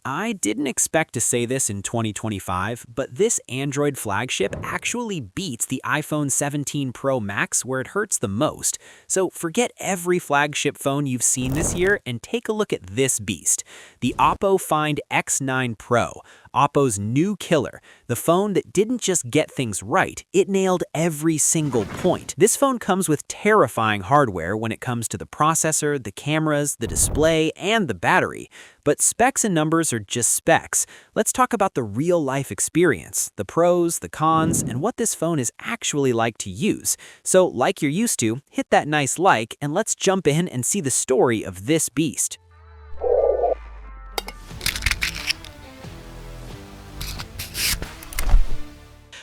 I didn't expect to say this in 2025, but this Android flagship actually beats the iPhone 17 Pro Max where it hurts the most. So forget every flagship phone you've seen this year and take a look at this beast, the Oppo Find X9 Pro. Oppo's new killer, the phone that didn't just get things right, it nailed every single point. This phone comes with terrifying hardware when it comes to the processor, the cameras, the display, and the battery. But specs and numbers are just specs. Let's talk about the real-life experience, the pros, the cons, and what this phone is actually like to use. So, like you're used to, hit that nice like, and let's jump in and see the story of this beast.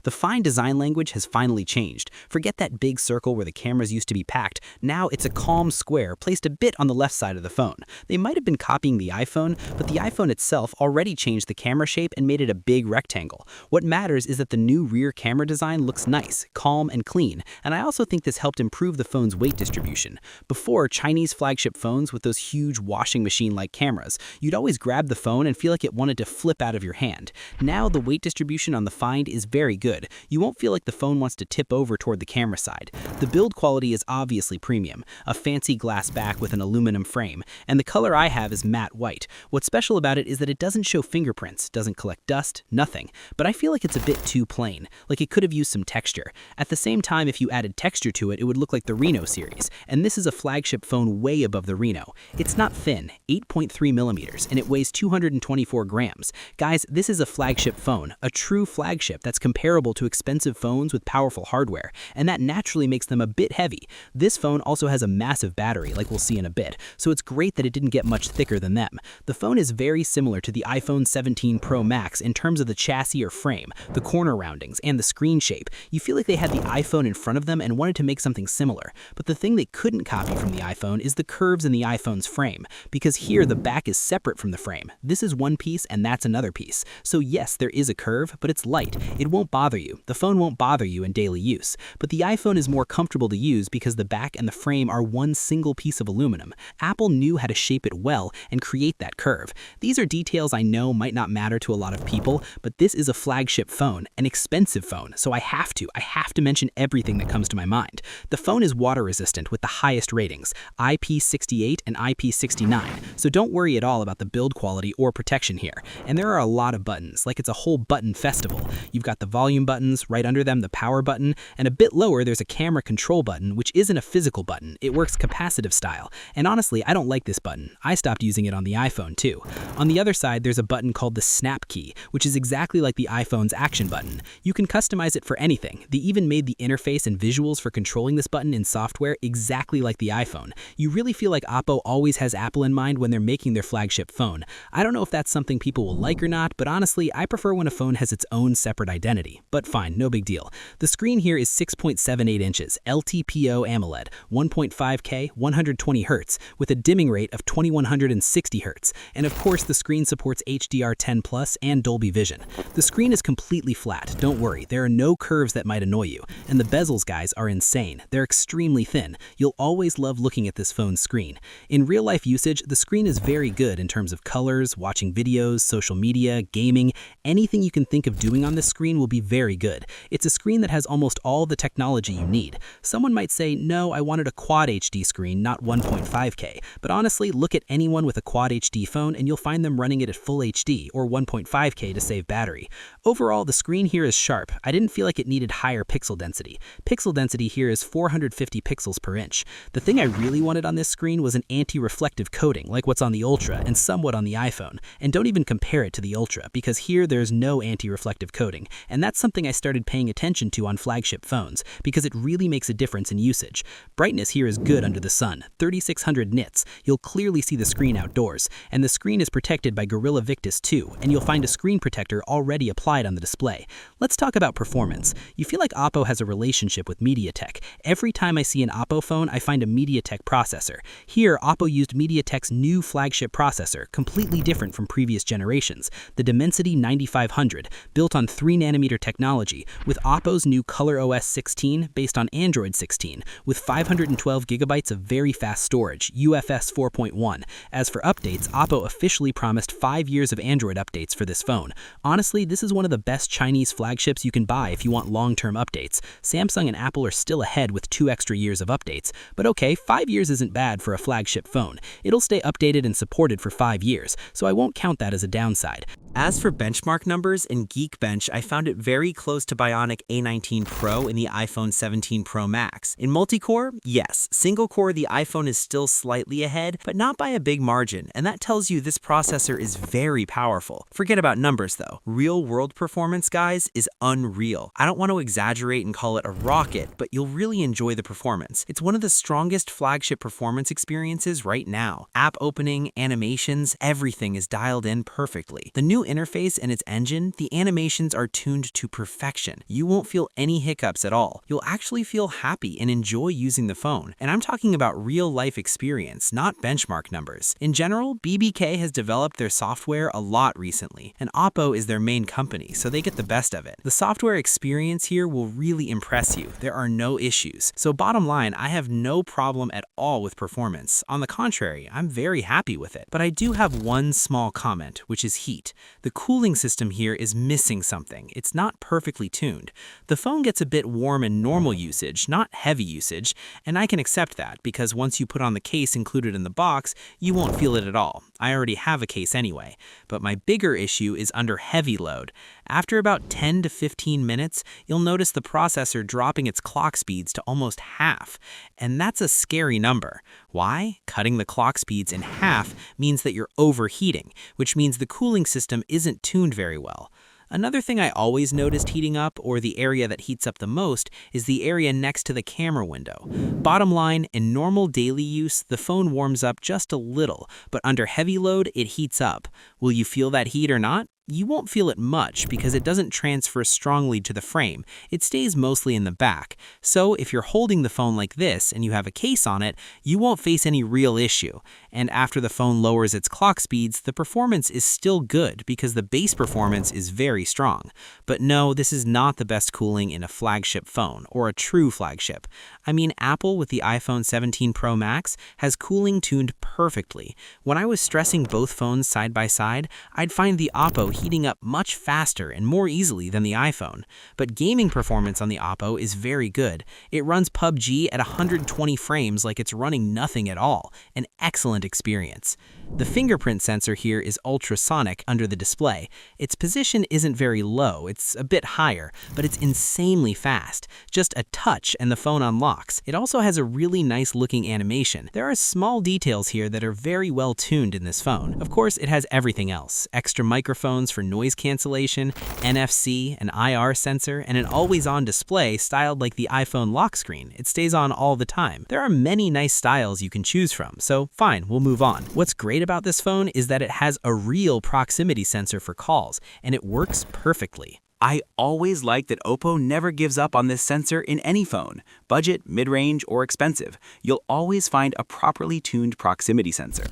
The Find design language has finally changed. Forget that big circle where the cameras used to be packed. Now it's a calm square placed a bit on the left side of the phone. They might have been copying the iPhone, but the iPhone itself already changed the camera shape and made it a big rectangle. What matters is that the new rear camera design looks nice, calm, and clean, and I also think this helped improve the phone's weight distribution. Before, Chinese flagship phones with those huge washing machine-like cameras, you'd always grab the phone and feel like it wanted to flip out of your hand. Now the weight distribution on the Find is very good. You won't feel like the phone wants to tip over toward the camera side. The build quality is obviously premium, a fancy glass back with an aluminum frame, and the color I have is matte white. What's special about it is that it doesn't show fingerprints, doesn't collect dust, nothing. But I feel like it's a bit too plain, like it could have used some texture. At the same time, if you added texture to it, it would look like the Reno series, and this is a flagship phone way above the Reno. It's not thin, 8.3 millimeters, and it weighs 224 grams. Guys, this is a flagship phone, a true flagship that's comparable to expensive phones with powerful hardware, and that naturally makes them a bit heavy. This phone also has a massive battery, like we'll see in a bit, so it's great that it didn't get much thicker than them. The phone is very similar to the iPhone 17 Pro Max in terms of the chassis or frame, the corner roundings, and the screen shape. You feel like they had the iPhone in front of them and wanted to make something similar, but the thing they couldn't copy from the iPhone is the curves in the iPhone's frame, because here the back is separate from the frame. This is one piece and that's another piece. So yes, there is a curve, but it's light. It won't bother you. The phone won't bother you in daily use, but the iPhone is more comfortable to use because the back and the frame are one single piece of aluminum. Apple knew how to shape it well and create that curve. These are details I know might not matter to a lot of people, but this is a flagship phone, an expensive phone, so I have to mention everything that comes to my mind. The phone is water resistant with the highest ratings, IP68 and IP69, so don't worry at all about the build quality or protection here. And there are a lot of buttons, like it's a whole button festival. You've got the volume buttons, right under them the power button, and a bit lower there's a camera control button, which isn't a physical button, it works capacitive style. And honestly, I don't like this button. I stopped using it on the iPhone too. On the other side, there's a button called the Snap key, which is exactly like the iPhone's action button. You can customize it for anything. They even made the interface and visuals for controlling this button in software exactly like the iPhone. You really feel like Oppo always has Apple in mind when they're making their flagship phone. I don't know if that's something people will like or not, but honestly, I prefer when a phone has its own separate identity. But fine, no big deal. The screen here is 6.78 inches, LTPO AMOLED, 1.5K, 120 Hz, with a dimming rate of 2160 Hz. And of course, the screen supports HDR10+ and Dolby Vision. The screen is completely flat, don't worry, there are no curves that might annoy you. And the bezels, guys, are insane. They're extremely thin. You'll always love looking at this phone's screen. In real-life usage, the screen is very good in terms of colors, watching videos, social media, gaming. Anything you can think of doing on this screen will be very good. It's a screen that has almost all the technology you need. Someone might say, no, I wanted a Quad HD screen, not 1.5K. But honestly, look at anyone with a Quad HD phone and you'll find them running it at Full HD or 1.5K to save battery. Overall, the screen here is sharp. I didn't feel like it needed higher pixel density. Pixel density here is 450 pixels per inch. The thing I really wanted on this screen was an anti-reflective coating, like what's on the Ultra and somewhat on the iPhone. And don't even compare it to the Ultra, because here there's no anti-reflective coating. And that's something I started paying attention to on flagship phones, because it really makes a difference in usage. Brightness here is good under the sun, 3600 nits. You'll clearly see the screen outdoors, and the screen is protected by Gorilla Victus 2, and you'll find a screen protector already applied on the display. Let's talk about performance. You feel like Oppo has a relationship with MediaTek. Every time I see an Oppo phone, I find a MediaTek processor. Here, Oppo used MediaTek's new flagship processor, completely different from previous generations, the Dimensity 9500, built on 3nm technology technology with Oppo's new ColorOS 16 based on Android 16 with 512 gigabytes of very fast storage, UFS 4.1. As for updates, Oppo officially promised 5 years of Android updates for this phone. Honestly, this is one of the best Chinese flagships you can buy if you want long-term updates. Samsung and Apple are still ahead with 2 extra years of updates. But okay, 5 years isn't bad for a flagship phone. It'll stay updated and supported for 5 years, so I won't count that as a downside. As for benchmark numbers, in Geekbench, I found it very close to Bionic A19 Pro in the iPhone 17 Pro Max. In multi-core, yes, single-core the iPhone is still slightly ahead, but not by a big margin, and that tells you this processor is very powerful. Forget about numbers though. Real-world performance, guys, is unreal. I don't want to exaggerate and call it a rocket, but you'll really enjoy the performance. It's one of the strongest flagship performance experiences right now. App opening, animations, everything is dialed in perfectly. The new interface and its engine, the animations are tuned to perfection. You won't feel any hiccups at all. You'll actually feel happy and enjoy using the phone. And I'm talking about real-life experience, not benchmark numbers. In general, BBK has developed their software a lot recently, and Oppo is their main company, so they get the best of it. The software experience here will really impress you. There are no issues. So bottom line, I have no problem at all with performance. On the contrary, I'm very happy with it. But I do have one small comment, which is heat. The cooling system here is missing something. It's not perfectly tuned. The phone gets a bit warm in normal usage, not heavy usage, and I can accept that because once you put on the case included in the box, you won't feel it at all. I already have a case anyway. But my bigger issue is under heavy load. After about 10 to 15 minutes, you'll notice the processor dropping its clock speeds to almost half. And that's a scary number. Why? Cutting the clock speeds in half means that you're overheating, which means the cooling system isn't tuned very well. Another thing I always noticed heating up, or the area that heats up the most, is the area next to the camera window. Bottom line, in normal daily use, the phone warms up just a little, but under heavy load, it heats up. Will you feel that heat or not? You won't feel it much because it doesn't transfer strongly to the frame. It stays mostly in the back. So if you're holding the phone like this and you have a case on it, you won't face any real issue. And after the phone lowers its clock speeds, the performance is still good because the base performance is very strong. But no, this is not the best cooling in a flagship phone, or a true flagship. I mean, Apple with the iPhone 17 Pro Max has cooling tuned perfectly. When I was stressing both phones side by side, I'd find the Oppo heating up much faster and more easily than the iPhone. But gaming performance on the Oppo is very good. It runs PUBG at 120 frames like it's running nothing at all. An excellent experience. The fingerprint sensor here is ultrasonic under the display. Its position isn't very low, it's a bit higher, but it's insanely fast. Just a touch and the phone unlocks. It also has a really nice looking animation. There are small details here that are very well tuned in this phone. Of course, it has everything else. Extra microphones for noise cancellation, NFC, an IR sensor, and an always-on display styled like the iPhone lock screen. It stays on all the time. There are many nice styles you can choose from, so fine, we'll move on. What's great about this phone is that it has a real proximity sensor for calls, and it works perfectly. I always like that Oppo never gives up on this sensor in any phone, budget, mid-range, or expensive. You'll always find a properly tuned proximity sensor.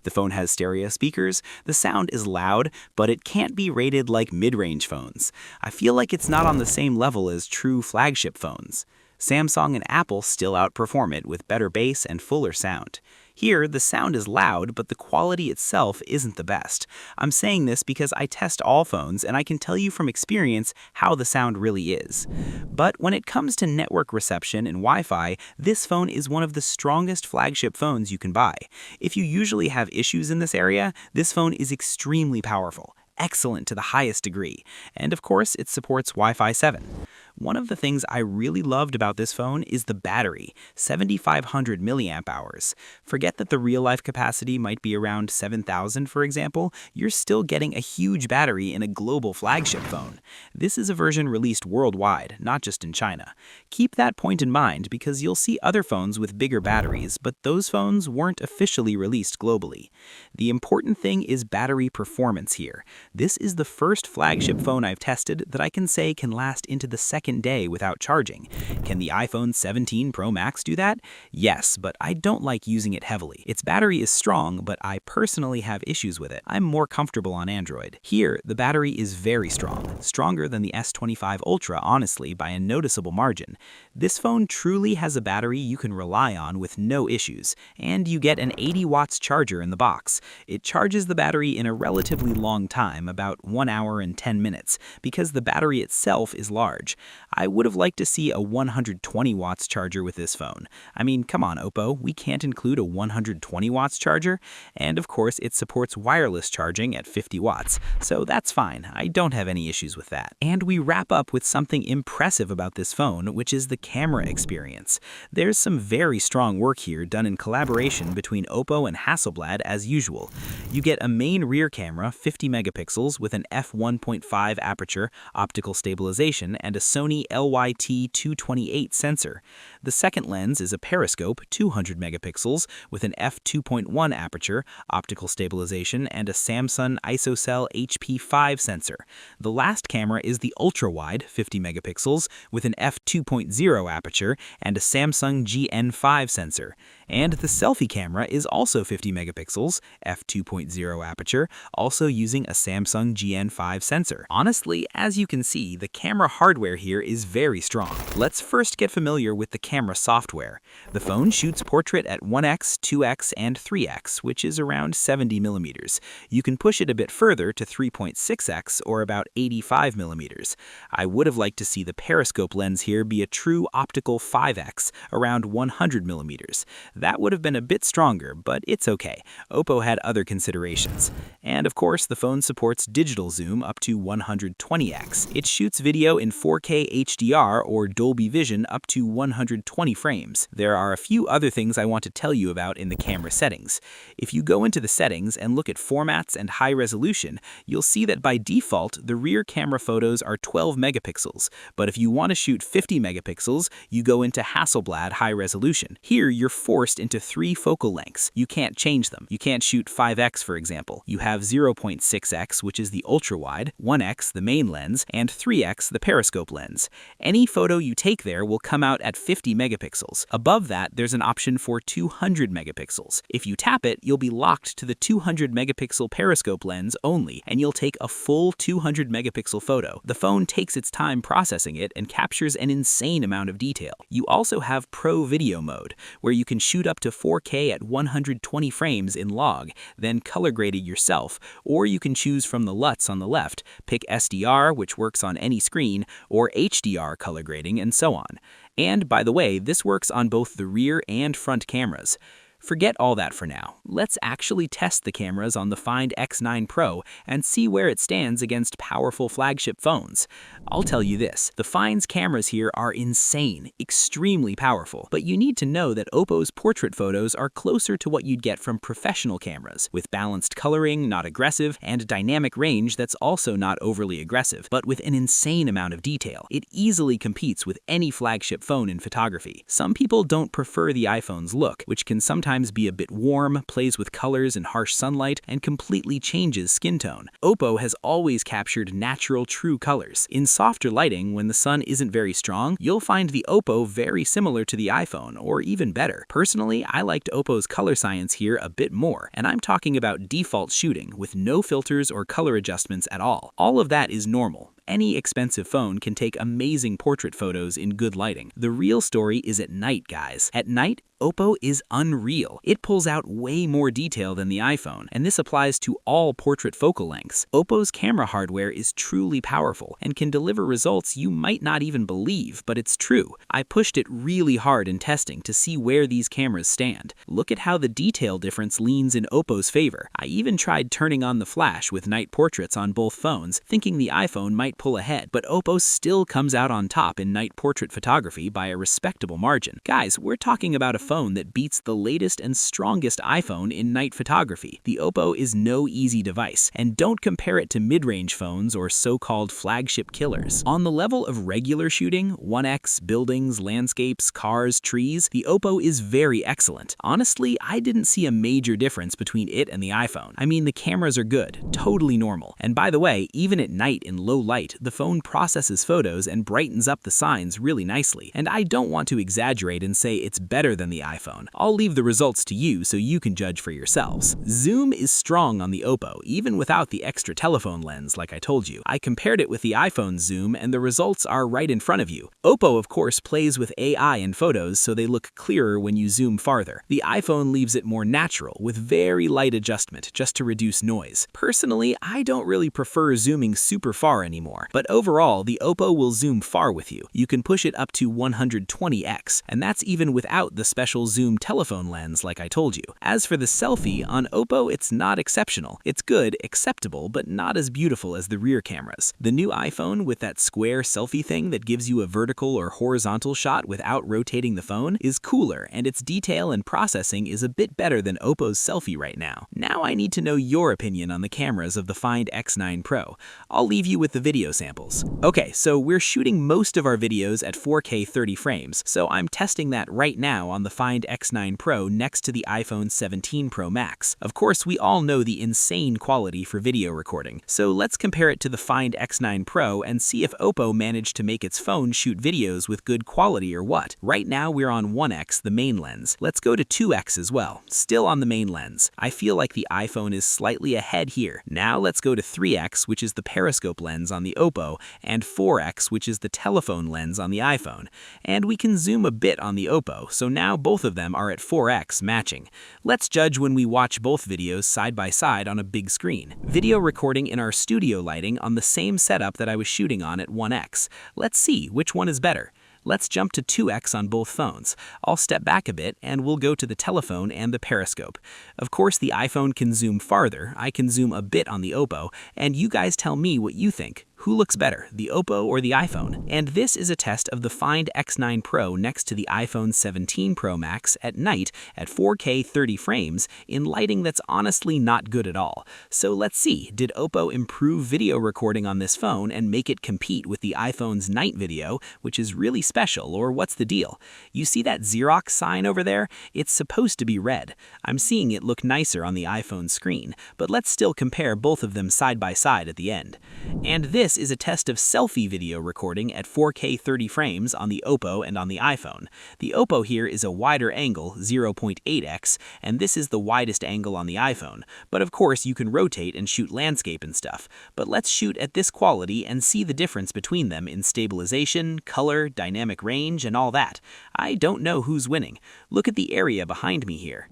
The phone has stereo speakers, the sound is loud, but it can't be rated like mid-range phones. I feel like it's not on the same level as true flagship phones. Samsung and Apple still outperform it with better bass and fuller sound. Here, the sound is loud, but the quality itself isn't the best. I'm saying this because I test all phones, and I can tell you from experience how the sound really is. But when it comes to network reception and Wi-Fi, this phone is one of the strongest flagship phones you can buy. If you usually have issues in this area, this phone is extremely powerful. Excellent to the highest degree. And of course, it supports Wi-Fi 7. One of the things I really loved about this phone is the battery, 7,500 milliamp hours. Forget that the real-life capacity might be around 7,000, for example. You're still getting a huge battery in a global flagship phone. This is a version released worldwide, not just in China. Keep that point in mind because you'll see other phones with bigger batteries, but those phones weren't officially released globally. The important thing is battery performance here. This is the first flagship phone I've tested that I can say can last into the second second day without charging. Can the iPhone 17 Pro Max do that? Yes, but I don't like using it heavily. Its battery is strong, but I personally have issues with it. I'm more comfortable on Android. Here, the battery is very strong, stronger than the S25 Ultra, honestly, by a noticeable margin. This phone truly has a battery you can rely on with no issues, and you get an 80 watts charger in the box. It charges the battery in a relatively long time, about 1 hour and 10 minutes, because the battery itself is large. I would have liked to see a 120 watts charger with this phone. I mean, come on, Oppo, we can't include a 120 watts charger? And of course, it supports wireless charging at 50 watts, so that's fine. I don't have any issues with that. And we wrap up with something impressive about this phone, which is the camera experience. There's some very strong work here done in collaboration between Oppo and Hasselblad as usual. You get a main rear camera, 50 megapixels, with an f1.5 aperture, optical stabilization, and a Sony LYT-228 sensor. The second lens is a periscope, 200 megapixels, with an f2.1 aperture, optical stabilization, and a Samsung ISOCELL HP5 sensor. The last camera is the ultra-wide, 50 megapixels, with an f2.0 aperture and a Samsung GN5 sensor. And the selfie camera is also 50 megapixels, f2.0 aperture, also using a Samsung GN5 sensor. Honestly, as you can see, the camera hardware here is very strong. Let's first get familiar with the camera software. The phone shoots portrait at 1x, 2x, and 3x, which is around 70 millimeters. You can push it a bit further to 3.6x, or about 85 millimeters. I would have liked to see the periscope lens here be a true optical 5x, around 100 millimeters. That would have been a bit stronger, but it's okay. Oppo had other considerations. And of course, the phone supports digital zoom up to 120x. It shoots video in 4K HDR or Dolby Vision up to 120 frames. There are a few other things I want to tell you about in the camera settings. If you go into the settings and look at formats and high resolution, you'll see that by default, the rear camera photos are 12 megapixels. But if you want to shoot 50 megapixels, you go into Hasselblad high resolution. Here, you're forced into 3 focal lengths. You can't change them. You can't shoot 5x, for example. You have 0.6x, which is the ultra-wide, 1x, the main lens, and 3x, the periscope lens. Any photo you take there will come out at 50 megapixels. Above that, there's an option for 200 megapixels. If you tap it, you'll be locked to the 200 megapixel periscope lens only, and you'll take a full 200 megapixel photo. The phone takes its time processing it and captures an insane amount of detail. You also have Pro Video mode, where you can shoot up to 4K at 120 frames in log, then color grade it yourself, or you can choose from the LUTs on the left, pick SDR, which works on any screen, or HDR color grading, and so on. And by the way, this works on both the rear and front cameras. Forget all that for now. Let's actually test the cameras on the Find X9 Pro and see where it stands against powerful flagship phones. I'll tell you this, the Find's cameras here are insane, extremely powerful, but you need to know that Oppo's portrait photos are closer to what you'd get from professional cameras, with balanced coloring, not aggressive, and dynamic range that's also not overly aggressive, but with an insane amount of detail. It easily competes with any flagship phone in photography. Some people don't prefer the iPhone's look, which can sometimes be a bit warm, plays with colors in harsh sunlight, and completely changes skin tone. Oppo has always captured natural, true colors. In softer lighting, when the sun isn't very strong, you'll find the Oppo very similar to the iPhone, or even better. Personally, I liked Oppo's color science here a bit more, and I'm talking about default shooting, with no filters or color adjustments at all. All of that is normal. Any expensive phone can take amazing portrait photos in good lighting. The real story is at night, guys. At night, Oppo is unreal. It pulls out way more detail than the iPhone, and this applies to all portrait focal lengths. Oppo's camera hardware is truly powerful and can deliver results you might not even believe, but it's true. I pushed it really hard in testing to see where these cameras stand. Look at how the detail difference leans in Oppo's favor. I even tried turning on the flash with night portraits on both phones, thinking the iPhone might pull ahead, but Oppo still comes out on top in night portrait photography by a respectable margin. Guys, we're talking about a phone that beats the latest and strongest iPhone in night photography. The Oppo is no easy device, and don't compare it to mid-range phones or so-called flagship killers. On the level of regular shooting, 1x, buildings, landscapes, cars, trees, the Oppo is very excellent. Honestly, I didn't see a major difference between it and the iPhone. I mean, the cameras are good, totally normal. And by the way, even at night in low light, night, the phone processes photos and brightens up the signs really nicely, and I don't want to exaggerate and say it's better than the iPhone. I'll leave the results to you so you can judge for yourselves. Zoom is strong on the Oppo, even without the extra telephone lens like I told you. I compared it with the iPhone's zoom and the results are right in front of you. Oppo, of course, plays with AI in photos so they look clearer when you zoom farther. The iPhone leaves it more natural with very light adjustment just to reduce noise. Personally, I don't really prefer zooming super far anymore, but overall, the Oppo will zoom far with you. You can push it up to 120x, and that's even without the special zoom telephone lens like I told you. As for the selfie, on Oppo it's not exceptional. It's good, acceptable, but not as beautiful as the rear cameras. The new iPhone with that square selfie thing that gives you a vertical or horizontal shot without rotating the phone is cooler, and its detail and processing is a bit better than Oppo's selfie right now. Now I need to know your opinion on the cameras of the Find X9 Pro. I'll leave you with the video samples. Okay, so we're shooting most of our videos at 4K 30 frames, so I'm testing that right now on the Find X9 Pro next to the iPhone 17 Pro Max. Of course, we all know the insane quality for video recording, so let's compare it to the Find X9 Pro and see if Oppo managed to make its phone shoot videos with good quality or what. Right now we're on 1x, the main lens. Let's go to 2x as well, still on the main lens. I feel like the iPhone is slightly ahead here. Now let's go to 3x, which is the periscope lens on the Oppo, and 4x, which is the telephone lens on the iPhone. And we can zoom a bit on the Oppo, so now both of them are at 4x matching. Let's judge when we watch both videos side by side on a big screen. Video recording in our studio lighting on the same setup that I was shooting on at 1x. Let's see which one is better. Let's jump to 2x on both phones. I'll step back a bit and we'll go to the telephone and the periscope. Of course, the iPhone can zoom farther, I can zoom a bit on the Oppo, and you guys tell me what you think. Who looks better, the Oppo or the iPhone? And this is a test of the Find X9 Pro next to the iPhone 17 Pro Max at night at 4K 30 frames in lighting that's honestly not good at all. So let's see, did Oppo improve video recording on this phone and make it compete with the iPhone's night video, which is really special, or what's the deal? You see that Xerox sign over there? It's supposed to be red. I'm seeing it look nicer on the iPhone screen, but let's still compare both of them side by side at the end. And this is a test of selfie video recording at 4K 30 frames on the Oppo and on the iPhone. The Oppo here is a wider angle, 0.8x, and this is the widest angle on the iPhone. But of course you can rotate and shoot landscape and stuff. But let's shoot at this quality and see the difference between them in stabilization, color, dynamic range, and all that. I don't know who's winning. Look at the area behind me here.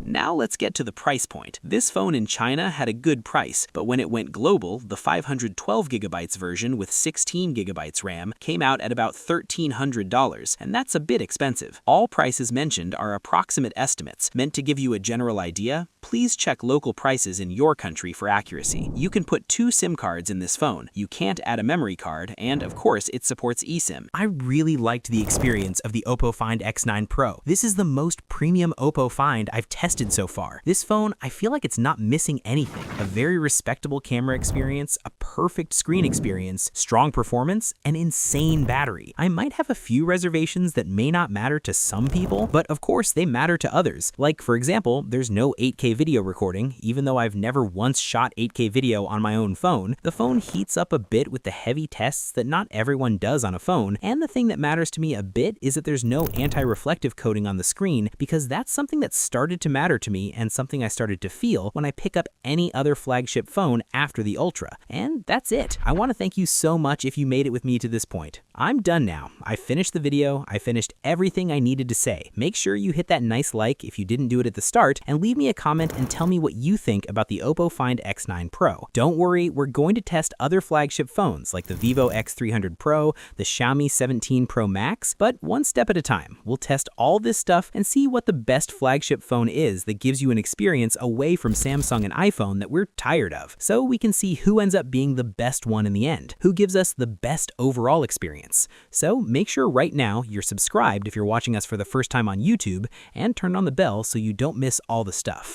Now let's get to the price point. This phone in China had a good price, but when it went global, the 512GB version with 16GB RAM came out at about $1,300, and that's a bit expensive. All prices mentioned are approximate estimates, meant to give you a general idea. Please check local prices in your country for accuracy. You can put 2 SIM cards in this phone. You can't add a memory card, and of course it supports eSIM. I really liked the experience of the Oppo Find X9 Pro. This is the most premium Oppo Find I've tested so far. This phone, I feel like it's not missing anything. A very respectable camera experience, a perfect screen experience, strong performance, and insane battery. I might have a few reservations that may not matter to some people, but of course they matter to others. Like, for example, there's no 8K video recording. Even though I've never once shot 8K video on my own phone, the phone heats up a bit with the heavy tests that not everyone does on a phone, and the thing that matters to me a bit is that there's no anti-reflective coating on the screen, because that's something that started to matter to me and something I started to feel when I pick up any other flagship phone after the Ultra. And that's it. I want to thank you so much if you made it with me to this point. I'm done now. I finished the video. I finished everything I needed to say. Make sure you hit that nice like if you didn't do it at the start, and leave me a comment and tell me what you think about the Oppo Find X9 Pro. Don't worry, we're going to test other flagship phones like the Vivo X300 Pro, the Xiaomi 17 Pro Max, but one step at a time. We'll test all this stuff and see what the best flagship phone is that gives you an experience away from Samsung and iPhone that we're tired of, so we can see who ends up being the best one in the end, who gives us the best overall experience. So make sure right now you're subscribed if you're watching us for the first time on YouTube, and turn on the bell so you don't miss all the stuff.